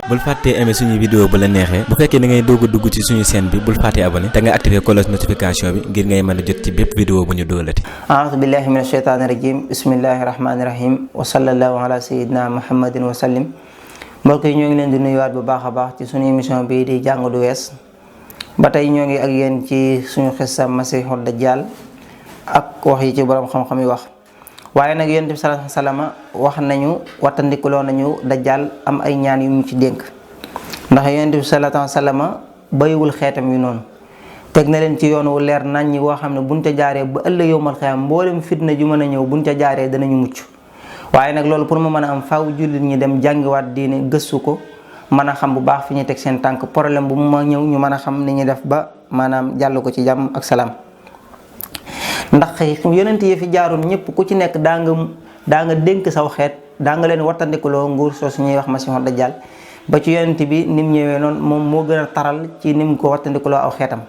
bul fàttee aimer suñu vidéo bu la neexee bu fekkee da ngay doog a dugg ci suñu chaîne bi bul fàttee abonné te nga activer cloche notification bi ngir ngay mën a jot ci bépp vidéo bu ñu doolati. a'uuzu billahi minash shaytaani rajim bismillahi rahmaani rahim wa sallallahu ala sayyidina muhammadin wa sallim. mbokk yi ñoo ngi leen di nuyuwaat bu baax a baax ci suñu émission bi di jàng du wees ba tey ñoo ngi ak yéen ci suñu xissa Masiixu Dajjal ak wax yi ci borom xam-xam yi wax. waaye nag yonent bi sallallahu alayhi wasallam wax nañu wattandikuloo nañu dajjal am ay ñaan yu mu ci dénk ndax yonent bi sallallahu alayhi wasallam bayiwul xeetam yu noonu teg na leen ci yoon wu leer nañ ñi woo xam ne buñ ca jaaree ba ëllëg yawmal xiyaam mboolem fitna ju mën a ñëw buñ ca jaaree danañu mucc. waaye nag loolu pour mu mën a am faaw jullit ñi dem jàngiwaat diine gëstu ko mën a xam bu baax fi ñuy teg seen tànk problème bu mu ma ñëw ñu mën a xam ni ñuy def ba maanaam jàll ko ci jàmm ak salaam. ndax yonent yi fi jaaroon ñëpp ku ci nekk daa nga dénk saw xeet daa nga leen wattandikuloo nguur soosu ñuy wax Masiixu Dajjal ba ci yonent bi ni mu ñëwee noonu moom moo gën a taral ci ni mu ko wattandikuloo aw xeetam.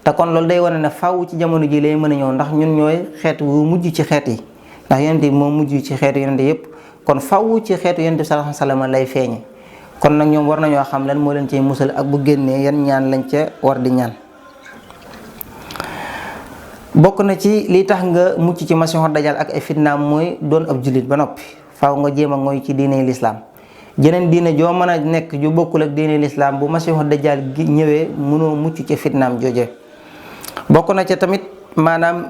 te kon loolu day wane ne faaw ci jamono ji lay mën a ñëw ndax ñun ñooy xeet wu mujj ci xeet yi ndax yonent bi moo mujj ci xeetu yonent yëpp kon faaw ci xeetu yonent bi sallallahu alayhi wasallam lay feeñe kon nag ñoom war nañoo xam lan moo leen cay musal ak bu génnee yan ñaan lañ ca war di ñaan. bokk na ci li tax nga mucc ci Masiixu Dajjal ak ay fitnaam mooy doon ab jullit ba noppi faaw nga jéem a ngoy ci diine lislaam jeneen diine joo mën a nekk ju bokkul ak diine lislaam bu Masiixu Dajjal gi ñëwee mënoo mucc ci fitnaam jooje. bokk na ca tamit maanaam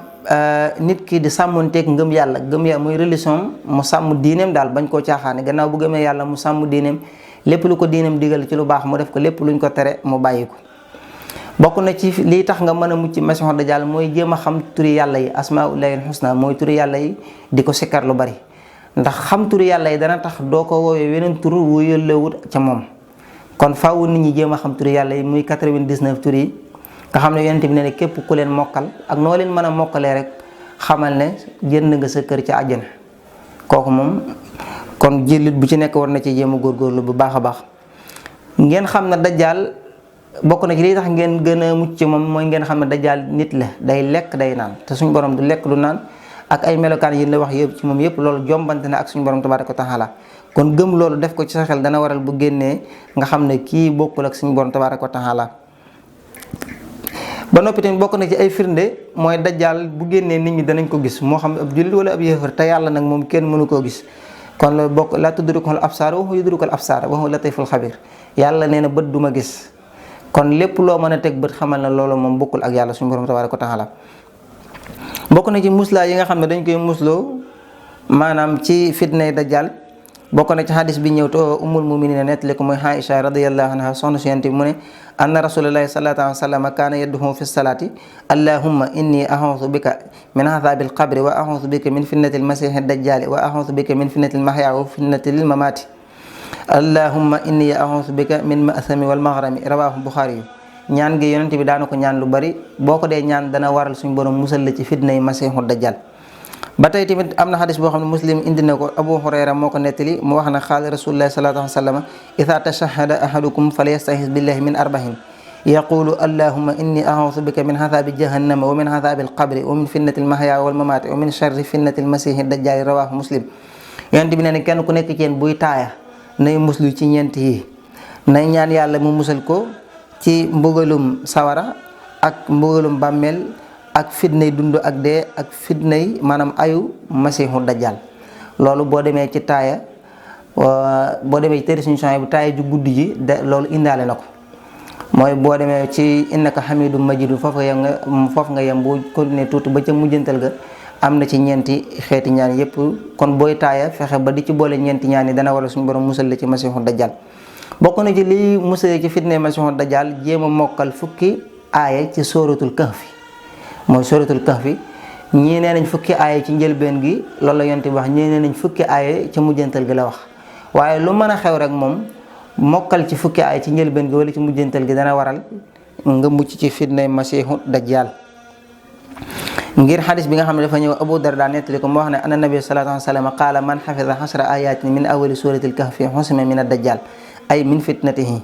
nit ki di sàmmonteeg ngëm yàlla muy religion mu sàmm diineem daal bañ koo caaxaane gannaaw bu gëmee yàlla mu sàmm diineem lépp lu ko diineem digal ci lu baax mu def ko lépp luñ ko tere mu bàyyi ko. bokk na ci lii tax nga mën a mucc Masiixu Dajjal mooy jéem a xam turi yàlla yi asmaullahil husna mooy turi yàlla yi di ko sikkar lu bari ndax xam turi yàlla yi dana tax doo ko woowee weneen tur wu yëllewut ca moom kon faaw nit ñi jéem a xam turi yàlla yi muy 99 tur yi nga xam ne yonent bi ne képp ku leen mokkal ak noo leen mën a mokkalee rek xamal ne jënd nga sa kër ca àjjana kooku moom kon jullit bu ci nekk war na ci jéem a góorgóorlu bu baax a baax. ngeen xam ne Dajjal bokk na ci li tax ngeen gën a mucc ci moom mooy ngeen xam ne Dajjal nit la day lekk day naan te suñu borom du lekk du naan ak ay melokaan yi la wax yëpp ci moom yëpp loolu jombante na ak suñu borom tabaaraka wa taala kon gëm loolu def ko ci sa xel dana waral bu génnee nga xam ne kii bokkul ak suñu borom tabaaraka wa taala. ba noppi tamit bokk na ci ay firnde mooy Dajjal bu génnee nit ñi danañ ko gis moo xam ab jullit wala ab yéefar te yàlla nag moom kenn mënu koo gis kon loolu bokk laa tudrikuhul absaar wa huwa yudrikul absaar wa huwa latiful xabiir yàlla nee na bët du ma gis. kon lépp loo mën a teg bët xamal na loolu moom bokkul ak yàlla suñu borom tabaaraka wa taala. bokk na ci muslaa yi nga xam ne dañ koy musloo maanaam ci fitnay Dajjal bokk na ci hadis bi ñëw te ummul muminina nettali ko mooy Aïcha radiyallahu anha soxna si Yonent bi mu ne anna rasulullahi sallallahu alayhi wa sallam kaana yadduhu fi salaati allahumma inni a'uudu bika min adhaabil qabri wa a'uudu bika min fitnatil masiihid dajjali wa a'uudu bika min fitnatil mahyaa wa fitnatil mamaati allahumma inni a'uudu bika min ma'sami wal maghrami rawaahu Buxaari yu ñaan gi yonent bi daana ko ñaan lu bari boo ko dee ñaan dana waral suñu borom musal la ci fitna yi Masiixu Dajjal. ba tey tamit am na xadis boo xam ne Muslim indi na ko Abu Hurayra moo ko nettali mu wax na qaala rasulullahi sallallahu alayhi wa sallam idha tashahhada ahadukum falyasta'iz billahi min arba'in yaqulu allahumma inni a'uudu bika min adhaabi jahannama wa min adhaabil qabri wa min fitnatil mahyaa wal mamaati wa min sharri fitnatil masiihid dajjal rawaahu Muslim. yonent bi ne kenn ku nekk ci yéen buy taaya nay muslu ci ñeent yi nay ñaan yàlla mu musal ko ci mbugalum sawara ak mbugalum bàmmeel ak fitnay dund ak dee ak fitnay maanaam ayu Masiixu Dajjal loolu boo demee ci taaya boo demee ci tëri suñu son bu taaya ju guddi ji de loolu indaale na ko mooy boo demee ci innaka hamidum majidun foofu nga yem bu continuer tuuti ba ca mujjantal ga am na ci ñeenti xeeti ñaan yépp kon booy taaya fexe ba di ci boole ñeenti ñaan yi dana waral suñu borom musal la ci Masiixu Dajjal. bokk na ci liy musal ci fitne Masiixu Dajjal jéem a mokkal fukki aaya ci sóoratul kahfi mooy sóoratul kahfi ñii nee nañ fukki aaya ci njëlbeen gi loolu la yonent bi wax ñii nee nañ fukki aaya ci mujjantal gi la wax waaye lu mën a xew rek moom mokkal ci fukki aaya ci njëlbeen gi wala ci mujjantal gi dana waral nga mucc ci fitne Masiixu Dajjal. ngir xadis bi nga xam ne dafa ñëw Abu Darda nettali ko mu wax ne anna nabi sallallahu alayhi wa sallam qaala man xafida 10 ayatin min awali suratil kahfi xusima min ad-dajjal ay min fitnatihi.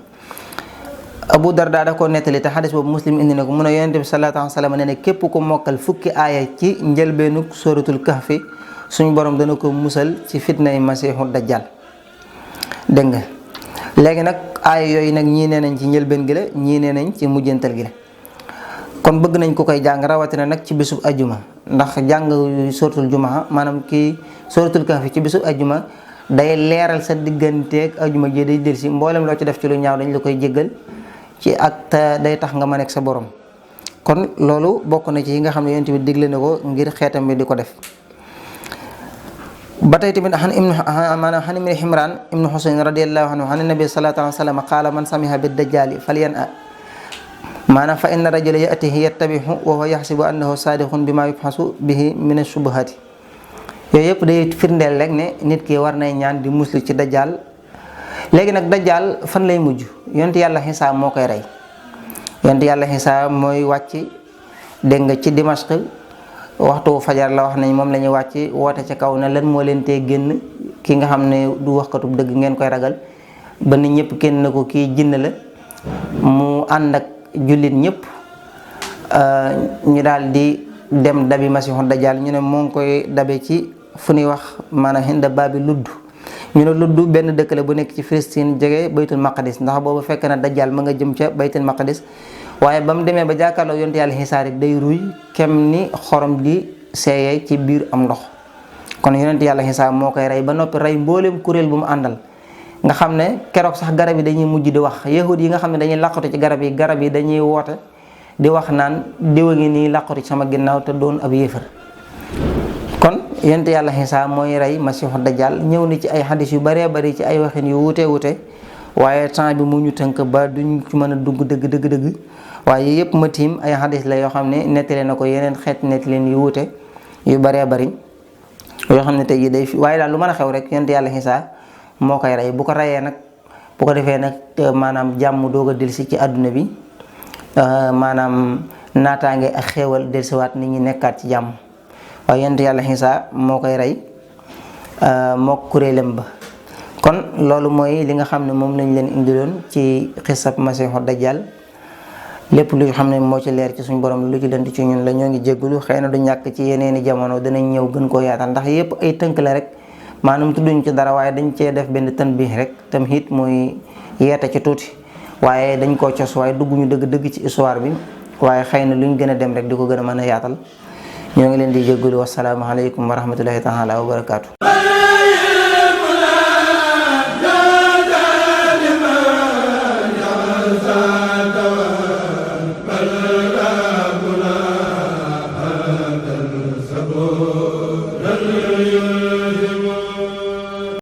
Abu Darda da ko nettali te xadis boobu Muslim indi na ko mu ne yonent bi sallallahu alayhi wa sallam ne képp ku mokkal fukki aaya ci njëlbeenu suratul kahfi suñu borom dana ko musal ci fitnay Masiixu Dajjal. dégg nga léegi nag aaya yooyu nag ñii nee nañ ci njëlbeen gi la ñii nee nañ ci mujjantal gi la kon bëgg nañ ko koy jàng rawatina nag ci bisub ajjuma ndax jàng suratul jumaa maanaam kii suratul kahfi ci bisub ajjuma day leeral sa digganteeg ajjuma ji day delsi mboolem loo ci def ci lu ñaaw dañ la koy jéggal ci ak day tax nga mën ak sa borom kon loolu bokk na ci yi nga xam ne yonent bi digle na ko ngir xeetam bi di ko def. ba tey tamit xan ibnu Himran ibnu Husayn radiyallahu anhu an nabi sallallahu alayhi wa sallam qaala man samiha bi dajjali falyan maanaam fa inna rajula yatihi yattabihu wa huwa yaxsibu annahu saadiqun bima yubxasu bihi min ashubuhati yooyu yëpp day firndeel rek ne nit ki war nay ñaan di muslu ci dajjal. léegi nag dajjal fan lay mujj yonent yàlla Xiisa moo koy rey yonent yàlla Xiisa mooy wàcc dégg nga ci Dimashq waxtu fajar la wax nañ moom la ñuy wàcc woote ca kaw ne lan moo leen tee génn ki nga xam ne du waxkatub dëgg ngeen koy ragal ba nit ñëpp kenn na ko kii jinn la mu ànd ak jullit ñëpp ñu daal di dem dabi masiixu dajjal ñu ne moo ngi koy dabe ci fu ñuy wax maanaam hinda baabi ludd ñu ne ludd benn dëkk la bu nekk ci Palestine jege baytul maqdis ndax boobu fekk na dajjal ma nga jëm ca baytul maqdis waaye ba mu demee ba jàkkaarloo yonent yàlla Xiisa rek day ruy kem ni xorom di seeyee ci biir am ndox kon yonent yàlla Xiisa moo koy rey ba noppi rey mboolem kuréel bu mu àndal nga xam ne keroog sax garab yi dañuy mujj di wax yahud yi nga xam ne dañuy laqatu ci garab yi dañuy woote di wax naan diwa ngi nii laqatu ci sama ginnaaw te doon ab yéefar kon yonent yàlla Xiisa mooy rey masiixu dajjal ñëw ni ci ay xadis yu bëree bëri ci ay waxin yu wuute waaye temps bi mu ñu tënk ba duñ ci mën a dugg dëgg waaye yëpp ma tiim ay xadis la yoo xam ne nettali na ko yeneen xeet nettali yu wuute yu bëree bëri yoo xam ne tey jii day fi waaye daal lu mën a xew rek yonent yàlla Xiisa moo koy rey bu ko reyee nag bu ko defee nag maanaam jàmm doog a delsi ci àdduna bi maanaam naataange ak xéewal delsiwaat nit ñi nekkaat ci jàmm waaye yonent yàlla Xiisa moo koy rey moo kuréelam ba kon loolu mooy li nga xam ne moom lañ leen indiloon ci xisab masiixu dajjal lépp lu xam ne moo ci leer ci suñu borom lu ci dënt ci ñun la ñoo ngi jéggulu xëy na du ñàkk ci yeneeni jamono dinañ ñëw gën koo yaatal ndax yépp ay tënk la rek maanaam tudduñ ci dara waaye dañ cee def benn tanbiih rek tamhiid mooy yeete ci tuuti waaye dañ koo cos waaye dugguñu dëgg ci histoire bi waaye xëy na luñ gën a dem rek di ko gën a mën a yaatal ñoo ngi leen di jéggulu wasalaamu aleykum wa rahmatullahi taala wa barakaatu.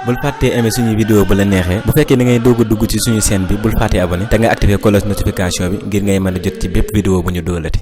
bul fàttee aimer suñu vidéo bu la neexee bu fekkee da ngay doog a dugg ci suñu chaîne bi bul fàttee abonné te nga activer cloche notification bi ngir ngay mën a jot ci bépp vidéo bu ñu dóolati